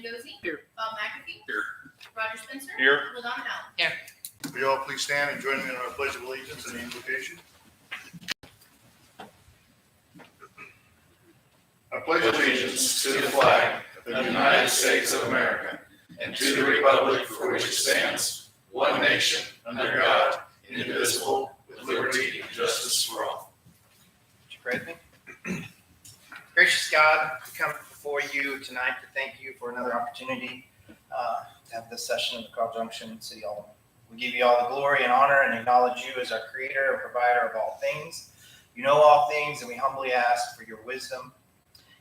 Dozy. Here. Bob McAfee. Here. Roger Spencer. Here. LaDonna Allen. Here. Will you all please stand and join me in our pledge of allegiance and the invocation? I pledge Allegiance to the flag of the United States of America and to the republic for which it stands, one nation, under God, indivisible, with liberty and justice for all. Would you pray with me? Gracious God, we come before you tonight to thank you for another opportunity to have this session of the Carl Junction City Alderman. We give you all the glory and honor and acknowledge you as our creator and provider of all things. You know all things, and we humbly ask for your wisdom.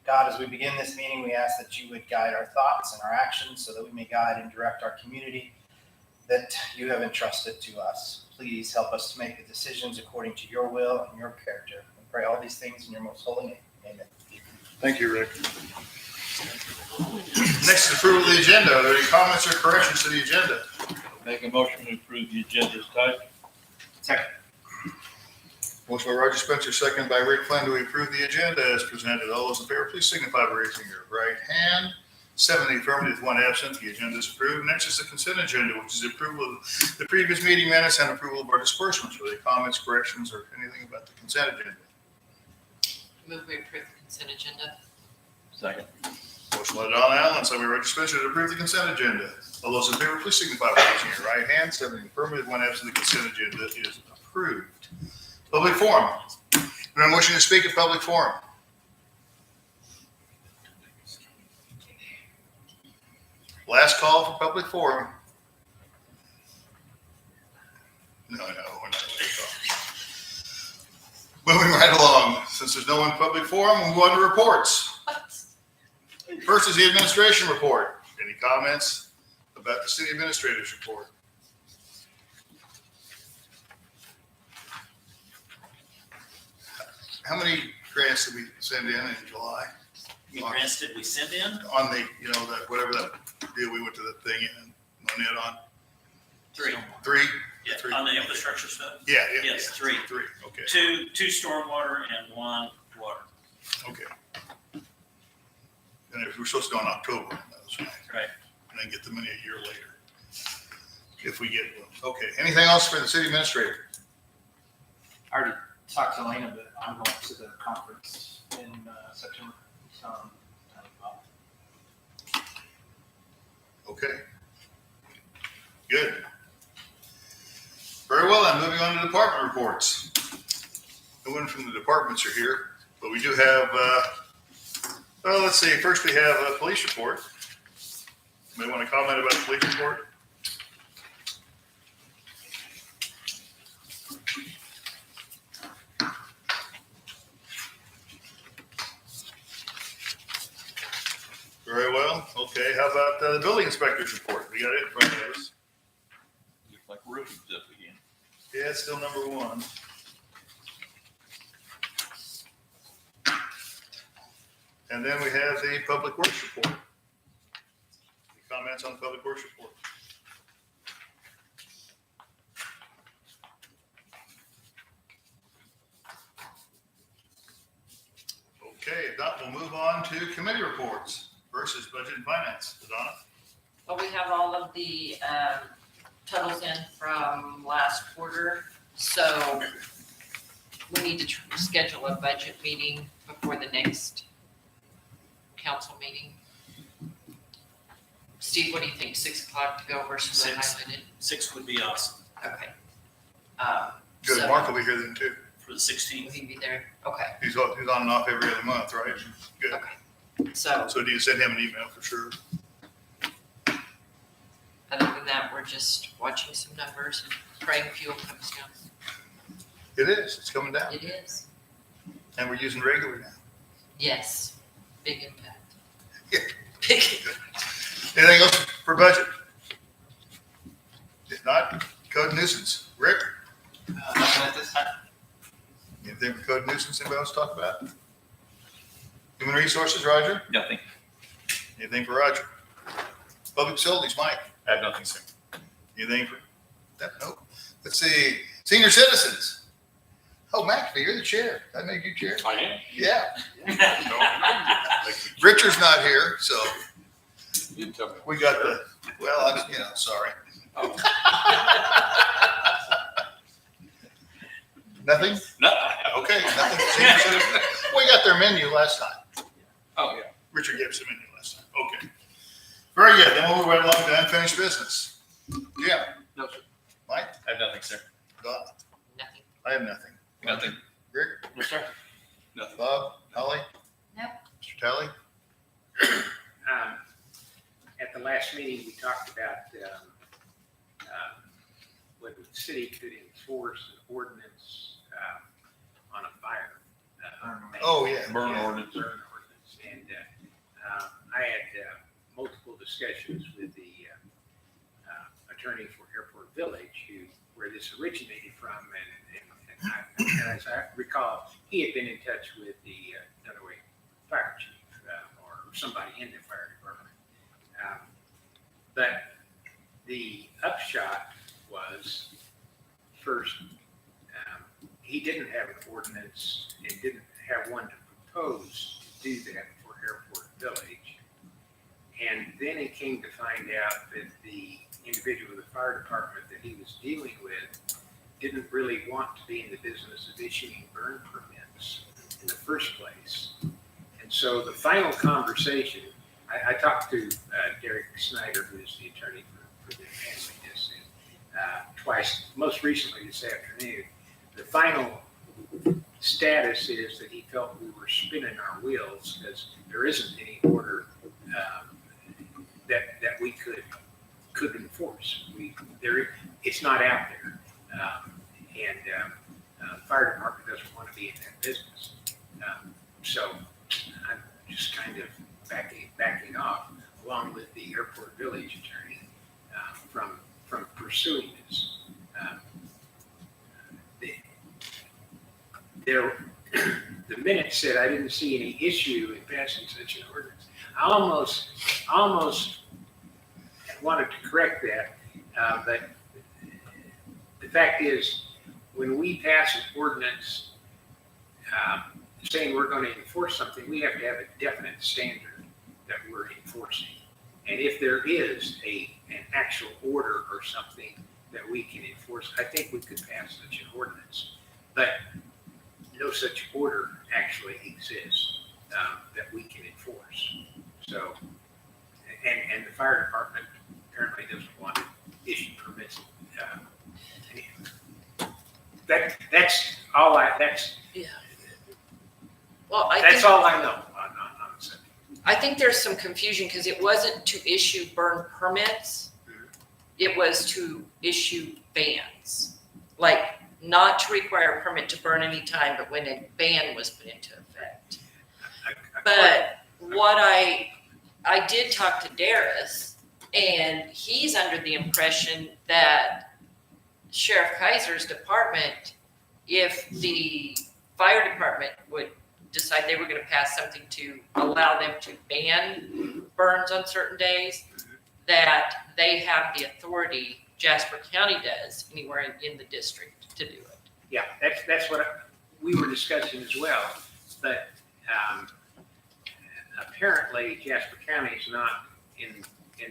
God, as we begin this meeting, we ask that you would guide our thoughts and our actions so that we may guide and direct our community that you have entrusted to us. Please help us to make the decisions according to your will and your character. We pray all these things in your most holy name. Amen. Thank you, Rick. Next is approval of the agenda. Are there any comments or corrections to the agenda? Make a motion to approve the agenda as typed. Second. Motion by Roger Spencer, second by Rick Flynn to approve the agenda as presented. All those in favor, please signify by raising your right hand. 7 in the affirmative, 1 absent. The agenda is approved. Next is the consent agenda, which is approval of the previous meeting minutes and approval of our disbursements. Are there any comments, corrections, or anything about the consent agenda? Move we approve the consent agenda. Second. Motion by Don Allen, second by Roger Spencer to approve the consent agenda. All those in favor, please signify by raising your right hand. 7 in the affirmative, 1 absent. The consent agenda is approved. Public forum. Anyone wishing to speak at public forum? Last call for public forum. No, we're not ready to call. Moving right along, since there's no one in public forum, we'll move on to reports. First is the administration report. Any comments about the city administrator's report? How many grants did we send in July? How many grants did we send in? On the, that, whatever that deal we went to the thing and on it on? 3. 3? Yeah, 3. on the infrastructure stuff? Yeah. Yes, 3. 3, okay. 2 stormwater and 1 water. Okay. And if we're supposed to go in October, that was right. Right. And then get the money a year later. If we get one. Okay, anything else for the city administrator? I already talked to Elena, but I'm going to the conference in September. Okay. Good. Very well, then, moving on to department reports. No one from the departments are here, but we do have, let's see, first we have a police report. May want to comment about the police report? Very well. Okay, how about the building inspector's report? We got it in front of us. Looks like roofing's up again. Yeah, it's still number 1. And then we have the public works report. Any comments on the public works report? Okay, if not, we'll move on to committee reports versus budget and finance. Donna? Well, we have all of the totals in from last quarter, so we need to schedule a budget meeting before the next council meeting. Steve, what do you think, 6 o'clock to go versus the 6. 9 minute? 6 would be awesome Okay. Good, So- Mark will be here then too. for the Will 16th. he be there? Okay, He's on and off every other month, right? Good. okay. So So do you send him an email for sure? other than that, we're just watching some numbers and praying fuel comes down. It is, it's coming down. It is. And we're using regular now. Yes. Big impact. Yeah. Big. Anything else for budget? If not, code nuisance. Rick, Nothing at this time. anything for code nuisance anybody wants to talk about? Human resources, Roger? Nothing. Anything for Roger? Public facilities, Mike? I have nothing, sir. Anything for that? Nope. Let's see, senior citizens. Oh, McAfee, you're the chair. I made you chair. I am. Yeah. Richard's not here, so didn't tell me. We got the, well, sorry. Nothing? No. Okay, nothing. We got their menu last time. Oh, yeah. Richard gave us a menu last time. Okay. Very good. Then we'll move right along to unfinished business. Yeah. No, sir. Mike? I have nothing, sir. Don? Nothing. I have nothing. Nothing. Rick? No, sir. Nothing. Bob? Holly? Nope. Mr. Talley? At the last meeting, we talked about whether the city could enforce an ordinance on a fire. Oh, yeah. Burn ordinance. Burn ordinance. And I had multiple discussions with the attorney for Airport Village, where this originated from, and as I recall, he had been in touch with the Dunaway Fire Chief or somebody in the fire department. But the upshot was, first, he didn't have an ordinance and didn't have one to propose to do that for Airport Village. And then he came to find out that the individual with the fire department that he was dealing with didn't really want to be in the business of issuing burn permits in the first place. And so the final conversation, I talked to Derek Snyder, who's the attorney for them handling this, and twice, most recently this afternoon. The final status is that he felt we were spinning our wheels because there isn't any order that we could enforce. It's not out there, and the fire department doesn't want to be in that business. So I'm just kind of backing off, along with the Airport Village attorney, from pursuing this. The minute said I didn't see any issue in passing such an ordinance. I almost wanted to correct that, but the fact is, when we pass an ordinance saying we're going to enforce something, we have to have a definite standard that we're enforcing. And if there is an actual order or something that we can enforce, I think we could pass such an ordinance. But no such order actually exists that we can enforce. So, and the fire department apparently doesn't want to issue permits. That's all Well, that's all I know on the subject. I think there's some confusion because it wasn't to issue burn permits. It was to issue bans, like not to require a permit to burn any time, but when a ban was put into effect. But what I did talk to Darius, and he's under the impression that Sheriff Kaiser's department, if the fire department would decide they were going to pass something to allow them to ban burns on certain days, that they have the authority, Jasper County does, anywhere in the district to do it. Yeah, that's what we were discussing as well. But apparently Jasper County is not in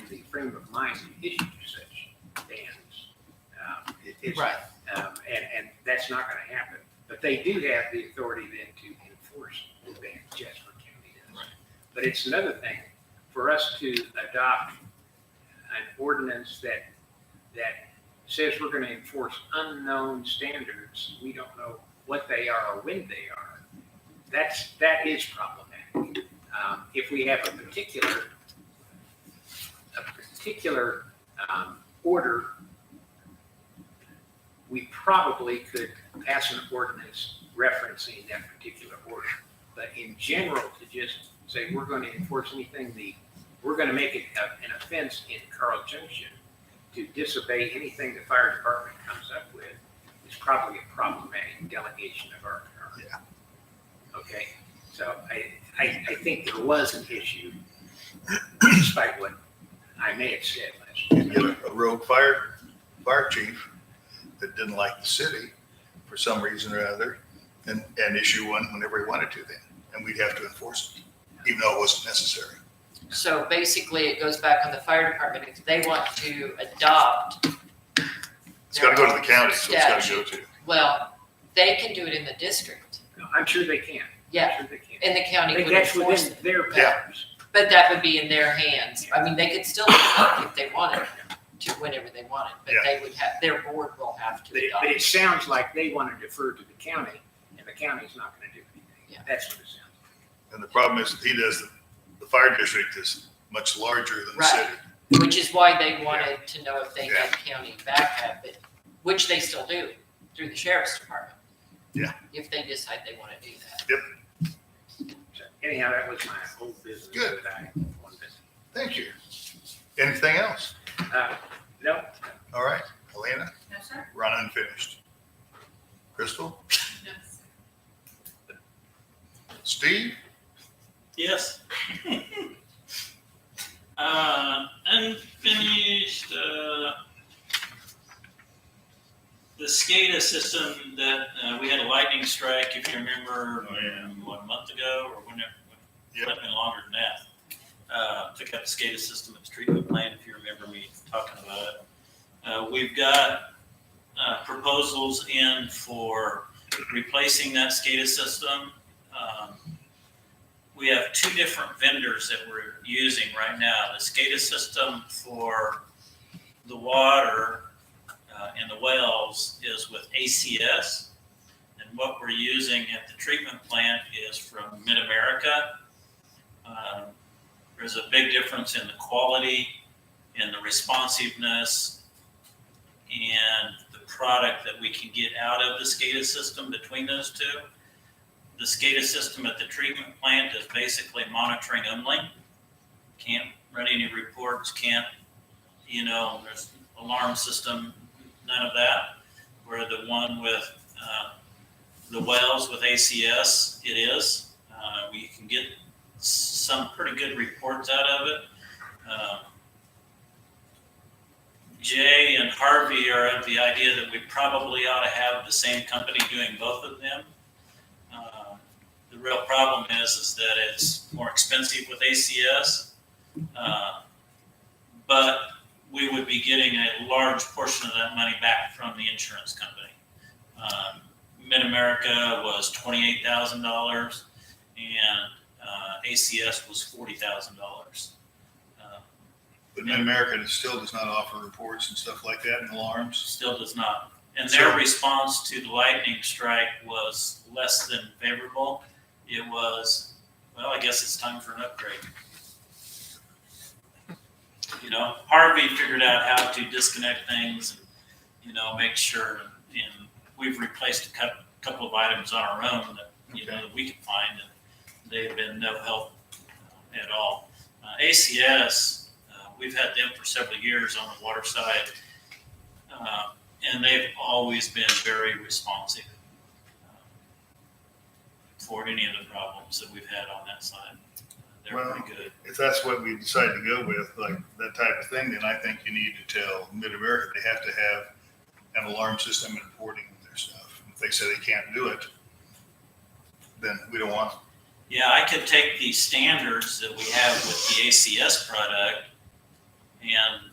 the frame of mind to issue such bans. Right. And that's not going to happen. But they do have the authority then to enforce the ban, Jasper County does. Right. But it's another thing for us to adopt an ordinance that says we're going to enforce unknown standards. We don't know what they are or when they are. That is problematic. If we have a particular order, we probably could pass an ordinance referencing that particular order. But in general, to just say we're going to enforce anything, we're going to make it an offense in Carl Junction to disobey anything the fire department comes up with is probably a problematic delegation of our authority. Yeah. Okay, so I think there was an issue, despite what I may have said last You year. get a rogue fire chief that didn't like the city for some reason or other and issue one whenever he wanted to then. And we'd have to enforce it, even though it wasn't necessary. So basically, it goes back on the fire department. If they want to adopt. It's gotta go to the county, so it's gotta go statute, to. Well, they can do it in the district. I'm sure they can. Yeah, I'm sure they can. and the I county think would that's enforce within it. their powers. But that would be in their hands. I mean, they could still adopt if they wanted to, whenever they wanted, but Yeah. they would have, their board will have to But adopt. it sounds like they want to defer to the county, and the county's not going to do anything. Yeah. That's what it sounds And the problem is, he does, the fire district is much larger than the Right. city. Which is why they wanted to know if they had county backup, but, which they still do through the sheriff's department. Yeah. If they decide they want to do that. like. So anyhow, that was my whole business Good. that I wanted. Thank you. Anything else? No, All right, Elena, No, sir. run unfinished. Crystal, Steve, Yes. Unfinished, the SCADA system that, we had a lightning strike, if you remember, Oh, yeah. 1 month ago, or whenever, Yep. might have been longer than that. Took out the SCADA system at the treatment plant, if you remember me talking about it. We've got, proposals in for replacing that SCADA system. We have two different vendors that we're using right now. The SCADA system for the water and the wells is with ACS. And what we're using at the treatment plant is from Mid-America. There's a big difference in the quality and the responsiveness and the product that we can get out of the SCADA system between those two. The SCADA system at the treatment plant is basically monitoring only. Can't run any reports, can't, there's alarm system, none of that. Where the one with the wells with ACS, it is. We can get some pretty good reports out of it. Jay and Harvey are of the idea that we probably ought to have the same company doing both of them. The real problem is that it's more expensive with ACS, but we would be getting a large portion of that money back from the insurance company. Mid-America was $28,000 and ACS was $40,000. but Mid-America still does not offer reports and stuff like that and alarms. Still does not. And So- their response to the lightning strike was less than favorable. It was, well, I guess it's time for an upgrade. Harvey figured out how to disconnect things and, make sure, and we've replaced a couple of items on our own that, that we can find, and they've been no help at all. ACS, we've had them for several years on the water side, and they've always been very responsive for any of the problems that we've had on that side. They're Well, pretty good. If that's what we decide to go with, like that type of thing, then I think you need to tell Mid-America they have to have an alarm system and reporting their stuff. If they say they can't do it, then we don't want. Yeah, I could take the standards that we have with the ACS product and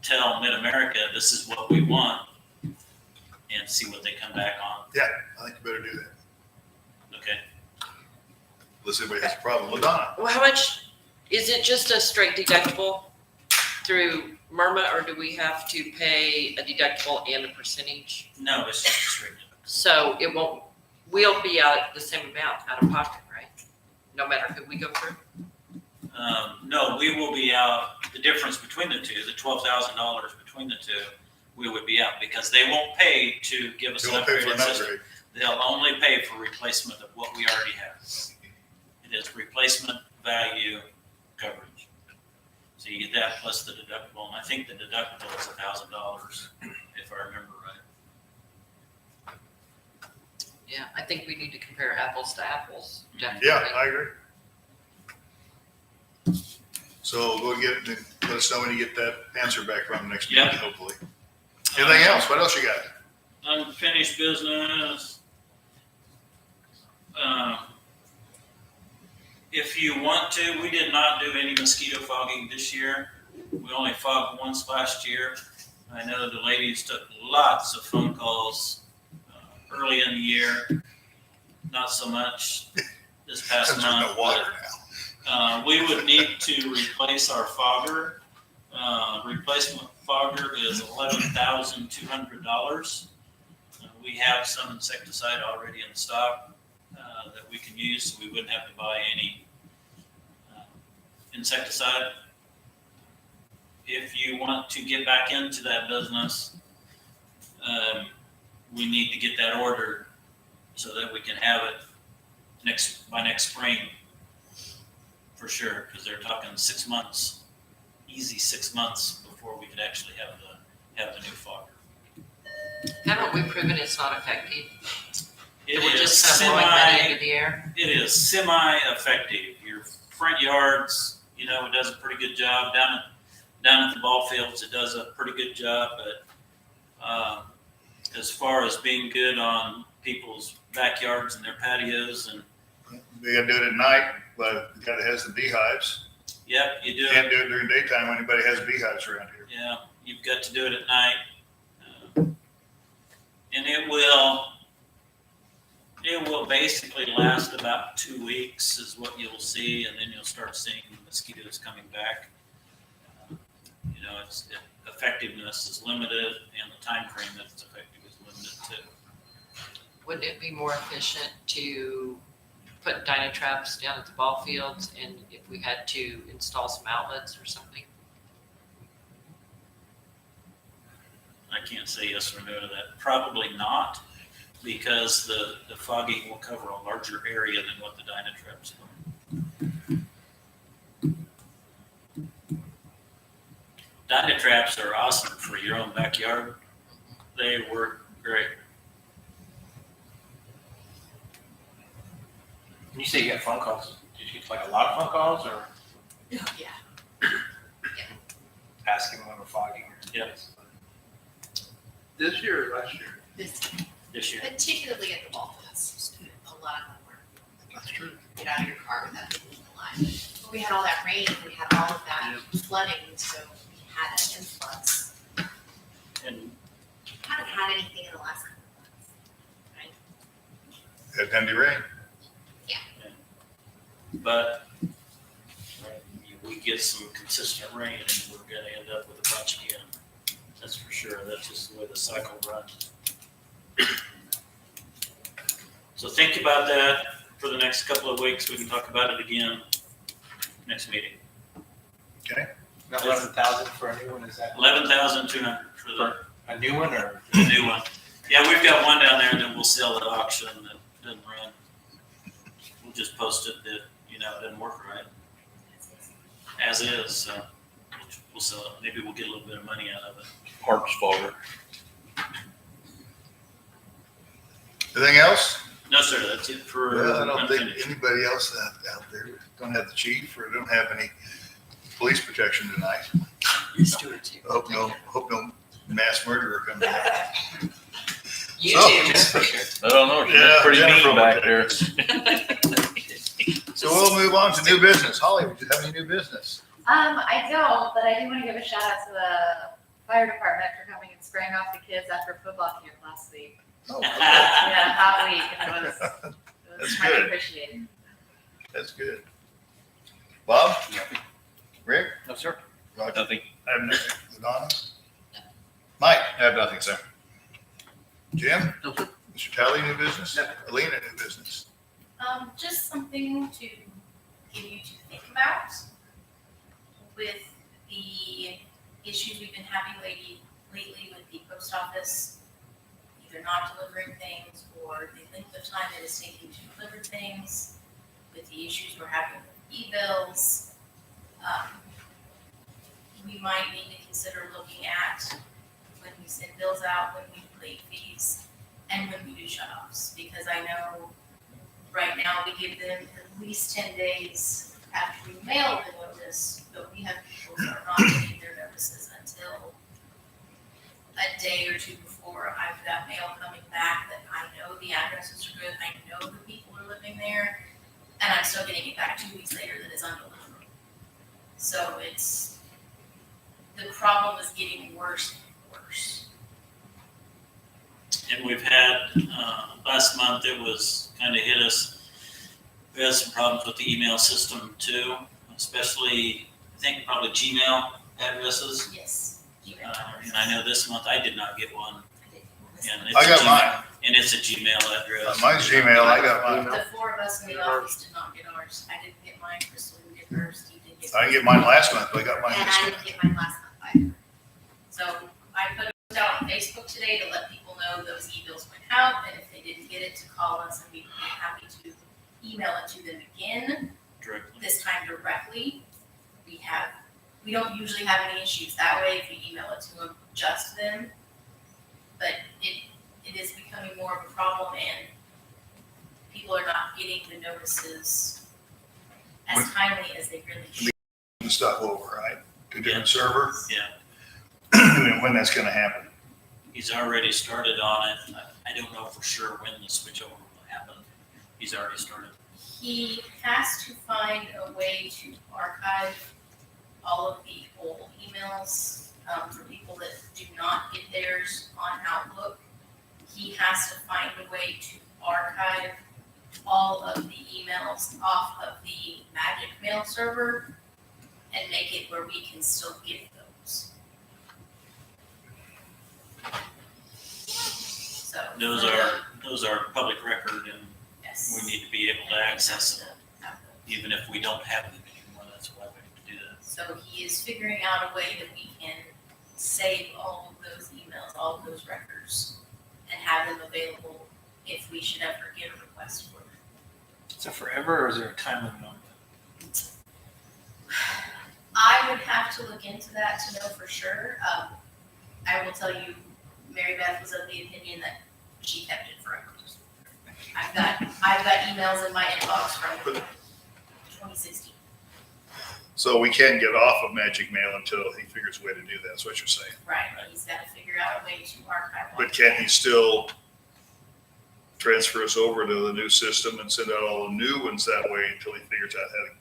tell Mid-America this is what we want and see what they come back on. Yeah, I think you better do that. Okay. Unless anybody has a problem. LaDonna, Well, how much, is it just a straight deductible through MIRMA, or do we have to pay a deductible and a percentage? No, it's just straight. So it won't, we'll be out the same amount out of pocket, right? No matter who we go through? No, we will be out, the difference between the two, the $12,000 between the two, we would be out because they won't pay to give us you an won't pay for upgraded an system. upgrade. They'll only pay for replacement of what we already have. It is replacement value coverage. So you get that plus the deductible, and I think the deductible is $1,000, if I remember right. Yeah, I think we need to compare apples to apples, definitely. Yeah, I agree. So go get, let us know when you get that answer back from next meeting, Yeah. hopefully. Anything else? What else you got? Unfinished business. If you want to, we did not do any mosquito fogging this year. We only fogged once last year. I know the ladies took lots of phone calls early in the year. Not so much this past There's month. no water now. We would need to replace our fogger. Replacement fogger is $11,200. We have some insecticide already in stock that we can use, so we wouldn't have to buy any insecticide. If you want to get back into that business, we need to get that ordered so that we can have it by next spring for sure, because they're talking 6 months, easy 6 months before we could actually have the new fogger. Haven't we proven it's not effective? It We're is just kind of blowing money semi, into the air. it is semi-effective. Your front yards, it does a pretty good job. Down at the ball fields, it does a pretty good job. But as far as being good on people's backyards and their patios, and They gotta do it at night, but the guy that has the beehives, yep, you do can't it. do it during daytime when anybody has beehives around here. Yeah, you've got to do it at night, and it will basically last about 2 weeks, is what you'll see, and then you'll start seeing mosquitoes coming back. Effectiveness is limited, and the time frame that it's effective is limited too. Wouldn't it be more efficient to put dino traps down at the ball fields, and if we had to install some outlets or something? I can't say yes or no to that. Probably not, because the fogging will cover a larger area than what the dino traps will. Dino traps are awesome for your own backyard. They work great. When you say you got phone calls, did you get like a lot of phone calls or Yeah. asking when we're fogging? Yes. This year or last year? This year. Particularly at the ball fields, a lot of work. That's true. Get out of your car without being alive. But we had all that rain, we had all of that flooding, so we had an influx. And Haven't had anything in the last couple of months. Had Dundee rain. But we get some consistent rain, and we're gonna end up with a bunch again. That's for sure. That's just the way the cycle runs. So think about that for the next couple of weeks. We can talk about it again next meeting. Not 11,000 for a new one, is that 11,200 for a new one or? the new one. Yeah, we've got one down there that we'll sell at auction that doesn't run. We'll just post it that, it doesn't work right as is. So we'll sell it. Maybe we'll get a little bit of money out of it. Harps fogger. Anything else? No, sir, that's it for Well, I don't think unfinished. anybody else out there don't have the chief or don't have any police protection tonight. Stuart, too. Hope no mass murderer comes out. You So- too. I don't know. She's Yeah, pretty Jennifer mean back will- there. So we'll move on to new business. Holly, would you have any new business? I don't, but I do want to give a shout out to the fire department for coming and spraying off the kids after football camp last week. Oh, We had a hot week and it was That's much good. appreciated. That's good. Bob? Rick? No, sir. Roger? Nothing. I have nothing. Donna? Mike? I have nothing, sir. Jim? No, sir. Mr. Talley, new business? Nothing. Alina, new business? Just something to give you to think about with the issues we've been having lately with the post office, either not delivering things or the length of time it is taking to deliver things, with the issues we're having with e-bills. We might need to consider looking at when we send bills out, when we late fees, and when we do shut-offs, because I know right now we give them at least 10 days after we mail the notice, but we have people who are not getting their notices until a day or two before I've got mail coming back that I know the addresses are good, I know the people are living there, And I'm still getting it back 2 weeks later that it's undeliverable. So the problem is getting worse and worse. And we've had, last month it was kind of hit us. We had some problems with the email system too, especially, I think probably Gmail addresses. Yes. And I know this month I did not get one. And it's I got a Gmail- mine. And it's a Gmail address. Mine's Gmail, I got mine. The four of us in the office did not get ours. I didn't get mine, Crystal didn't get hers, Steve didn't get I hers. didn't get mine last month, but I got mine And this I month. didn't get mine last month either. So I put it out on Facebook today to let people know those e-bills went out, and if they didn't get it, to call us, and we'd be happy to email it to them again, Directly. this time directly. We don't usually have any issues that way if we email it to them, just them. But it is becoming more of a problem, and people are not getting the notices as timely as they really should. The stuff over, right? To different server. Yeah. When that's gonna happen. He's already started on it. I don't know for sure when the switchover will happen. He's already started. He has to find a way to archive all of the old emails for people that do not get theirs on Outlook. He has to find a way to archive all of the emails off of the Magic Mail server and make it where we can still get those. So Those are public record, and yes. we need to be able to access them, even if we don't have them anymore. That's why we have to do that. So he is figuring out a way that we can save all of those emails, all of those records, and have them available if we should ever get a request for them. Is it forever or is there a time limit on that? I would have to look into that to know for sure. I will tell you, Mary Beth was of the opinion that she kept it forever. I've got emails in my inbox from 2016. So we can't get off of Magic Mail until he figures a way to do that, that's what you're saying. Right, he's got to figure out a way to archive all But of can that. he still transfer us over to the new system and send out all the new ones that way until he figures out how to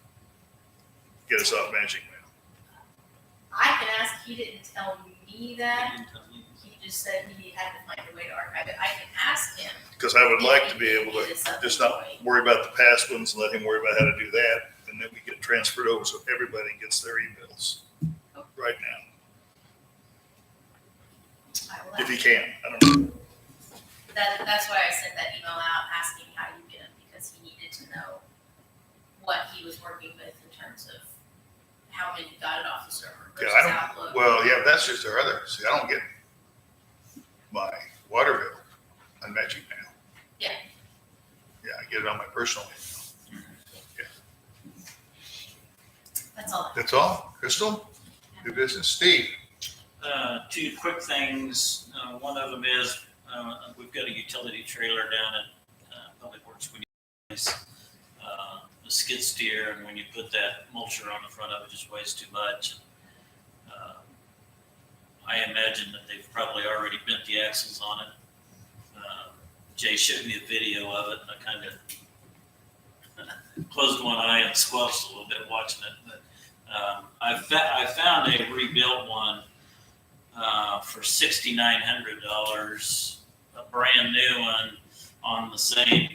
get us off Magic Mail? I can ask, he didn't tell me that. You didn't tell me. He just said he had to find a way to archive it. I can ask him. Because I would if like he to be can able get to us up just and not going. worry about the past ones and let him worry about how to do that. And then we get transferred over so everybody gets their emails right now, I will if he ask. can. I don't know. That's why I sent that email out asking how you get him, because he needed to know what he was working with in terms of how many got it off the server Yeah, versus I don't- Outlook. Well, yeah, that's just our other. See, I don't get my water bill on Magic Mail. Yeah. Yeah, I get it on my personal email. That's all. That's all? Crystal? New business? Steve? Two quick things. One of them is, we've got a utility trailer down at Public Works. We need a skid steer, and when you put that mulcher on the front of it, just weighs too much. I imagine that they've probably already bent the axles on it. Jay showed me a video of it, and I kind of closed one eye and squelched a little bit watching it. But I found a rebuilt one for $6,900, a brand new one on the same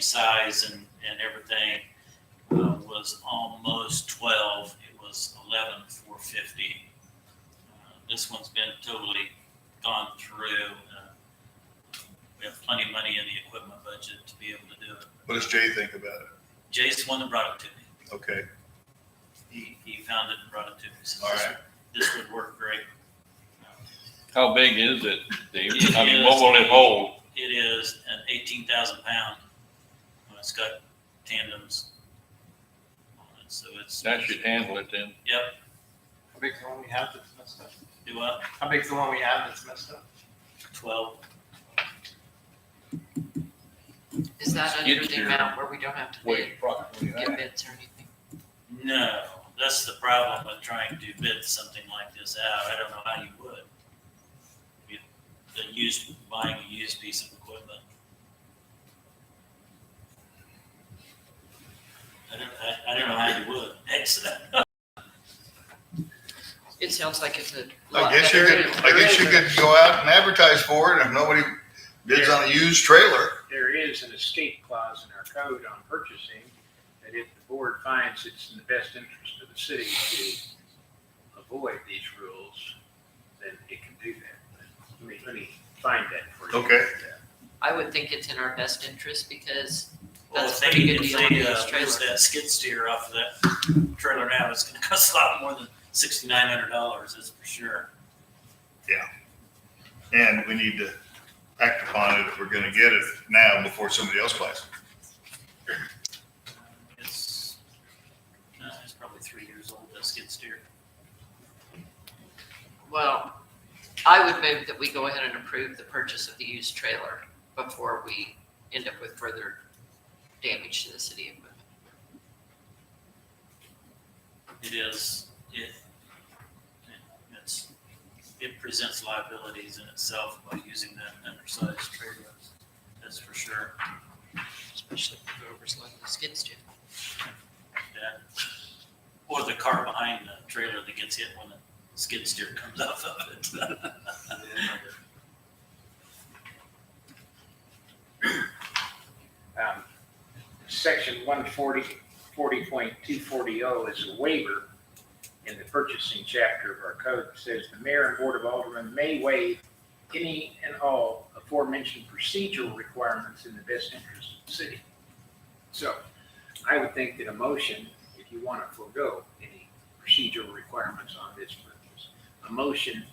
size and everything. Was almost 12. It was 11,450. This one's been totally gone through. We have plenty of money in the equipment budget to be able to do it. What does Jay think about it? Jay's the one that brought it to me. Okay, He found it and brought it to me. So all right. this would work great. How big is it, Dave? It I mean, is- what will it hold? It is an 18,000 pound. It's got tandems on it, so it's. That should handle it then. Yep. How big's the one we have that's messed up? Do what? How big's the one we have that's messed up? 12. Is that under Skid the steer. amount where we don't have to Weight approximately get that. bids or anything? No, that's the problem with trying to bid something like this out. I don't know how you would. Buying a used piece of equipment. days. It sounds like it's a lot I guess you better. could go out and advertise for it, and if nobody bids on a used trailer. There is an escape clause in our code on purchasing that if the board finds it's in the best interest of the city to avoid these rules, then it can do that. Let me find that for you. Okay. I would think it's in our best interest because Well, that's if a pretty good they deal on this lose trailer. that skid steer off of that trailer now, it's gonna cost a lot more than $6,900, that's for sure. And we need to act upon it if we're gonna get it now before somebody else buys it. It's probably 3 years old, that skid steer. Well, I would move that we go ahead and approve the purchase of the used trailer before we end up with further damage to the city equipment. It presents liabilities in itself by using that undersized trailer, that's for sure. Especially if it overs like the skid steer. Yeah. Or the car behind the trailer that gets hit when the skid steer comes off of it. Section 140.240 is a waiver in the purchasing chapter of our code. It says the mayor and board of aldermen may waive any and all aforementioned procedural requirements in the best interest of the city. So I would think that a motion, if you want to forego any procedural requirements on this purchase, a motion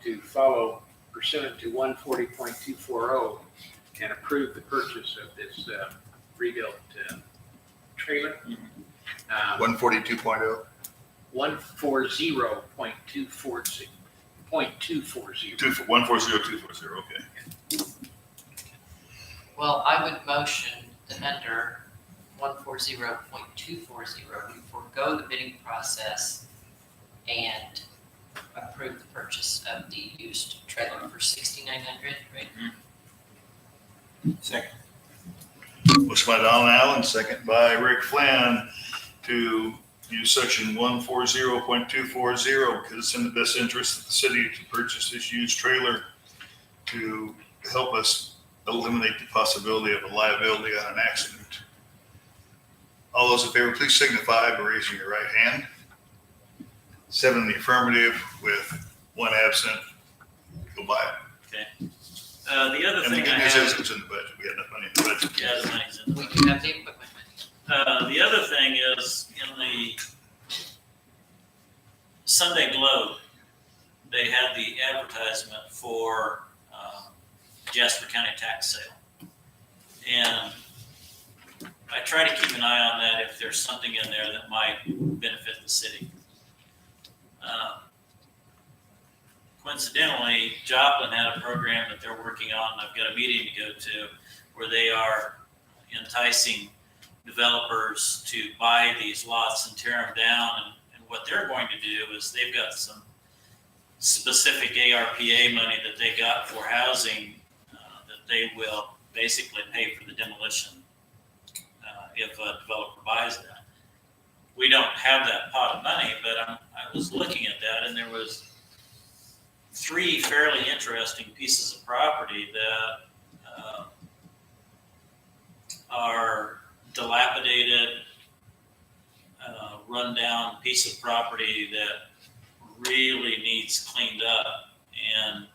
to follow pursuant to 140.240 and approve the purchase of this rebuilt trailer. 142.0. 140.240. 140.240, okay. Well, I would motion that under 140.240, we forego the bidding process and approve the purchase of the used trailer for $6,900, right? Second. Motion by Donald Allen, second by Rick Flynn to use section 140.240 because it's in the best interest of the city to purchase this used trailer to help us eliminate the possibility of a liability on an accident. All those in favor, please signify by raising your right hand. 7 in the affirmative with 1 absent. Go buy it. The other And the thing good I news have, is it's in the budget. We had enough money in the budget. yeah, the money's in the We do have the equipment money. The other thing is in the Sunday Globe, they had the advertisement for Jasper County tax sale. And I try to keep an eye on that if there's something in there that might benefit the city. Coincidentally, Joplin had a program that they're working on, and I've got a meeting to go to, where they are enticing developers to buy these lots and tear them down. And what they're going to do is they've got some specific ARPA money that they got for housing that they will basically pay for the demolition if a developer buys that. We don't have that pot of money, but I was looking at that, and there was 3 fairly interesting pieces of property that are dilapidated, rundown piece of property that really needs cleaned up. And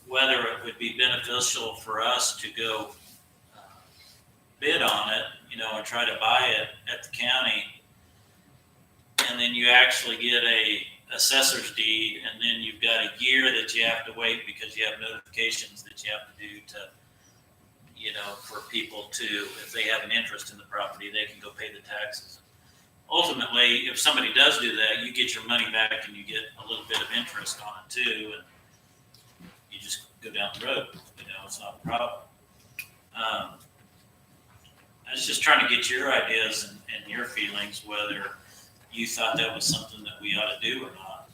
whether it would be beneficial for us to go bid on it, and try to buy it at the county, and then you actually get a assessor's deed, and then you've got a year that you have to wait because you have notifications that you have to do to, for people to, if they have an interest in the property, they can go pay the taxes. Ultimately, if somebody does do that, you get your money back and you get a little bit of interest on it too, and you just go down the road, it's not a problem. I was just trying to get your ideas and your feelings, whether you thought that was something that we ought to do or not,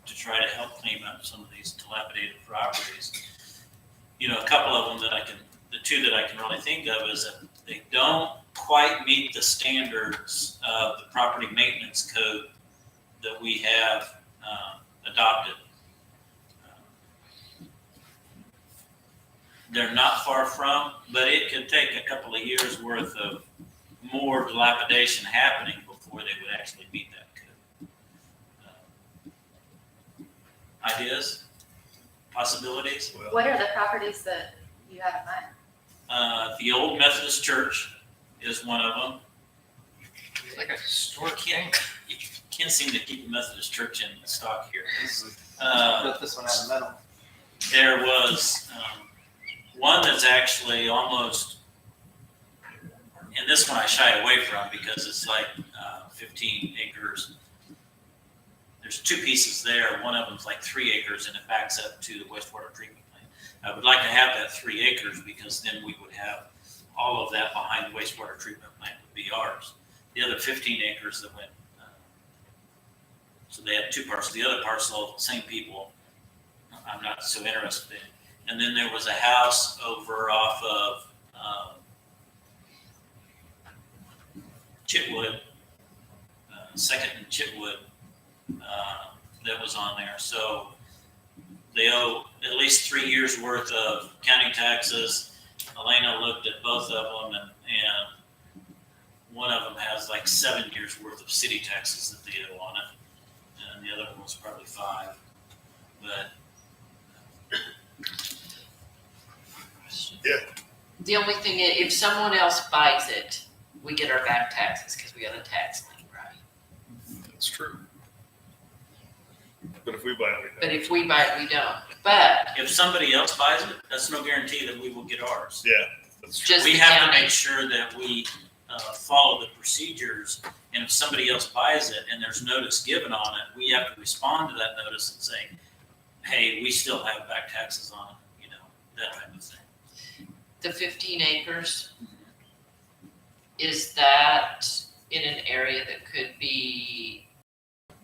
to try to help clean up some of these dilapidated properties. A couple of them the 2 that I can really think of is that they don't quite meet the standards of the property maintenance code that we have adopted. They're not far from, but it could take a couple of years worth of more dilapidation happening before they would actually meet that code. Ideas? Possibilities? Well, What are the properties that you have in mind? The old Methodist church is one of them. Like a historic thing. You can't seem to keep a Methodist church in stock here. Built this one out of metal. There was one that's actually almost, and this one I shied away from because it's like 15 acres. There's two pieces there. One of them's like 3 acres and it backs up to the wastewater treatment plant. I would like to have that 3 acres because then we would have all of that behind the wastewater treatment plant would be ours. The other 15 acres that went, so they had 2 parcels. The other parcel, same people, I'm not so interested in. And then there was a house over off of Chitwood, Second and Chitwood, that was on there. So they owe at least 3 years worth of county taxes. Elena looked at both of them and one of them has like 7 years worth of city taxes that they owe on it. And the other one was probably 5. But The only thing is, if someone else buys it, we get our back taxes because we got a tax lien, right? that's true. But if we buy it, But if we buy it, we don't. But if somebody else buys it, that's no guarantee that we will get ours. yeah, that's true. just We the have to county, make sure that we follow the procedures. And if somebody else buys it and there's notice given on it, we have to respond to that notice and say, hey, we still have back taxes on it, you know, that type of thing. the 15 acres, is that in an area that could be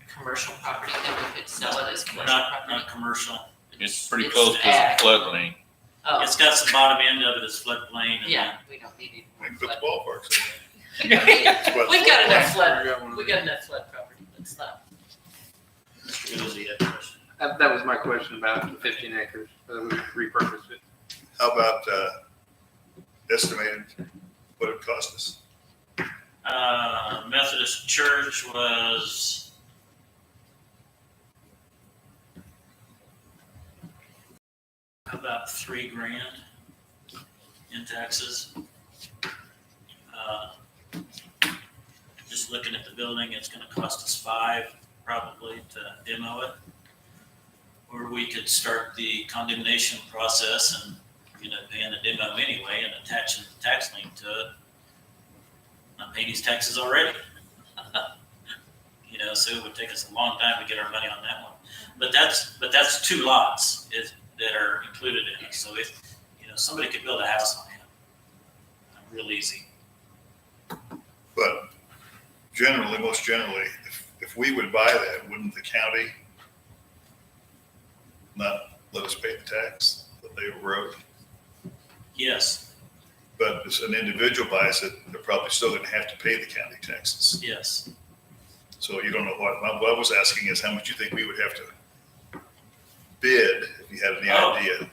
commercial property that we could sell it as commercial Not property? commercial. It's pretty It's close to the ag. floodplain. Oh, It's got the bottom end of it is floodplain. yeah, we don't need We any can put more the ballparks in flood. there. We've got enough flood, We got one of we got enough flood property, let's not. Mr. Guzzi had a question. That was my question about the 15 acres, whether we could repurpose it. How about estimated what it cost us? Methodist Church was about $3,000 in taxes. Just looking at the building, it's gonna cost us $5,000 probably to demo it. Or we could start the condemnation process and, you know, paying the demo anyway and attaching the tax lien to it. I'm paying these taxes already. You know, so it would take us a long time to get our money on that one. But that's 2 lots that are included in it. So if, you know, somebody could build a house on it, real easy. But generally, most generally, if we would buy that, wouldn't the county not let us pay the tax that they wrote? Yes, But if an individual buys it, they're probably still gonna have to pay the county taxes. yes. So you don't know what I was asking is how much you think we would have to bid if you had any Oh. idea?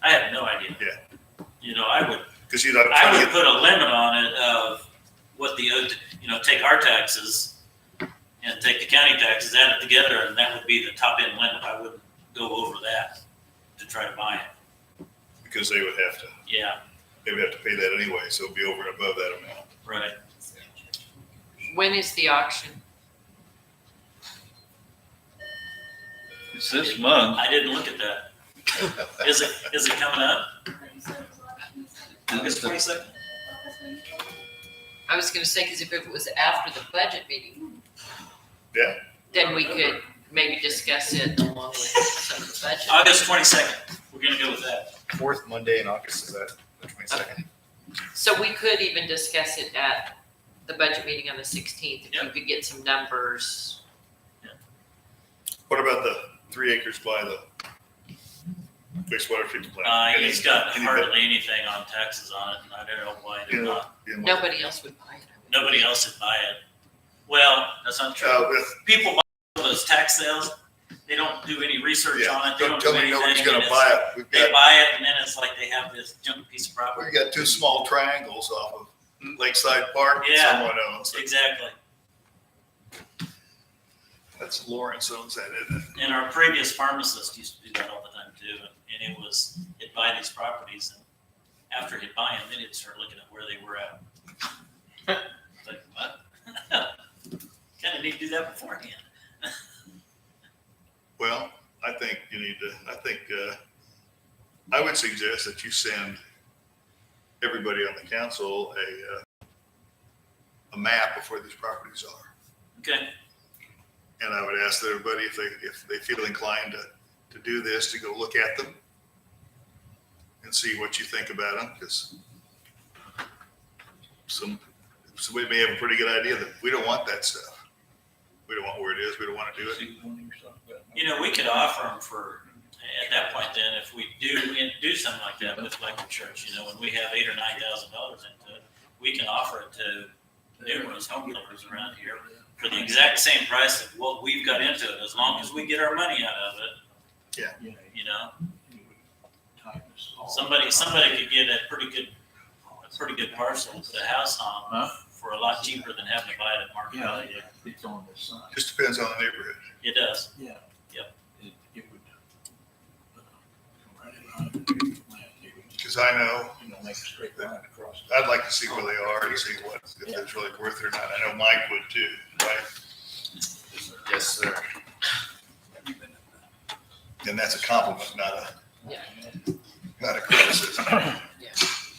I have no idea. Yeah. You know, I would Because you're not I trying to would get, put a limit on it of what the, you know, take our taxes and take the county taxes, add it together, and that would be the top end limit. I wouldn't go over that to try to buy it. because they would have to pay that anyway, so it'd be over and above that amount. Right. When is the auction? It's this month. I didn't look at that. Is it coming up? August 22nd? I was gonna say, cause if it was after the budget meeting. Yeah. Then we could maybe discuss it along with some of the budget. August 22nd. We're gonna go with that. Fourth Monday in August, is that the 22nd? So we could even discuss it at the budget meeting on the 16th, if you Yep. could get some numbers. What about the 3 acres by the wastewater treatment plant. He's got Any- hardly anything on taxes on it, and I don't know why they're not. Nobody else would buy it. Nobody else would buy it. Well, that's not true. With, People buy those tax sales, they don't do any research yeah, on it, they don't don't tell do me nobody's anything. gonna and buy it. We've They got, buy it, and then it's like they have this junk piece of property. we got two small triangles off of Lakeside Park that Yeah. someone owns. Exactly. That's Lawrence owns that, isn't it? And our previous pharmacist used to do that all the time too, and it was, he'd buy these properties, and after he'd buy them, then he'd start looking at where they were at. It's like, what? Kind of need to do that beforehand. Well, I think you need to, I would suggest that you send everybody on the council a map of where these properties are. Okay, And I would ask everybody if they feel inclined to do this, to go look at them and see what you think about them, because somebody may have a pretty good idea that we don't want that stuff. We don't want where it is. We don't want to do it. you know, we could offer them for, at that point then, if we do something like that with like the church, you know, when we have $8,000 or $9,000 into it, we can offer it to numerous home builders around here for the exact same price of what we've got into it, as long as we get our money out of it. Yeah. You know, somebody could get a pretty good parcel to put a house on for a lot cheaper than having to buy it at market value. It's on this side. Just depends on the neighborhood. It does. Yeah. Yep. It would. Right around the land, it would, Because I know, make a straight line across. I'd like to see where they are and see what, if it's really worth it or not. I know Mike would too, right? Yes, sir. And that's a compliment, not a criticism.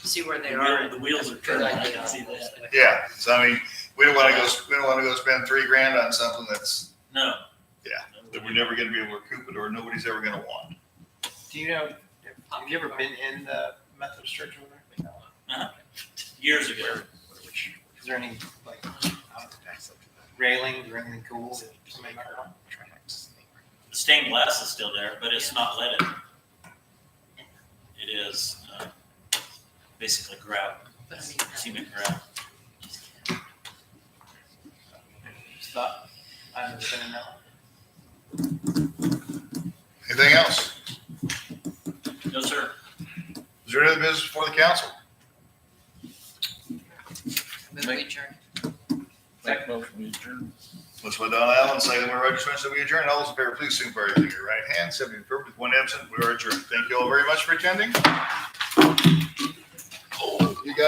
See where they The are. the wheels are turning, I can see that. Yeah, so I mean, we don't want to go spend $3,000 on something No. that we're never going to be able to recoup it, or nobody's ever going to want. Do you know, have you ever been in the Methodist church over there? Years ago. Is there any, like, railings or anything cool that somebody might want? The stained glass is still there, but it's not leaded. It is basically grout, But I mean, cement grout. Stop. I've never been in that one. Anything else? No, sir. Is there any other business before the council? move we adjourn. That motion we adjourn. Motion by Don Allen, second by Roger Smith, so we adjourn. All those in favor, please signify by raising your right hand. 70 affirmative, one absent. We are adjourned. Thank you all very much for attending.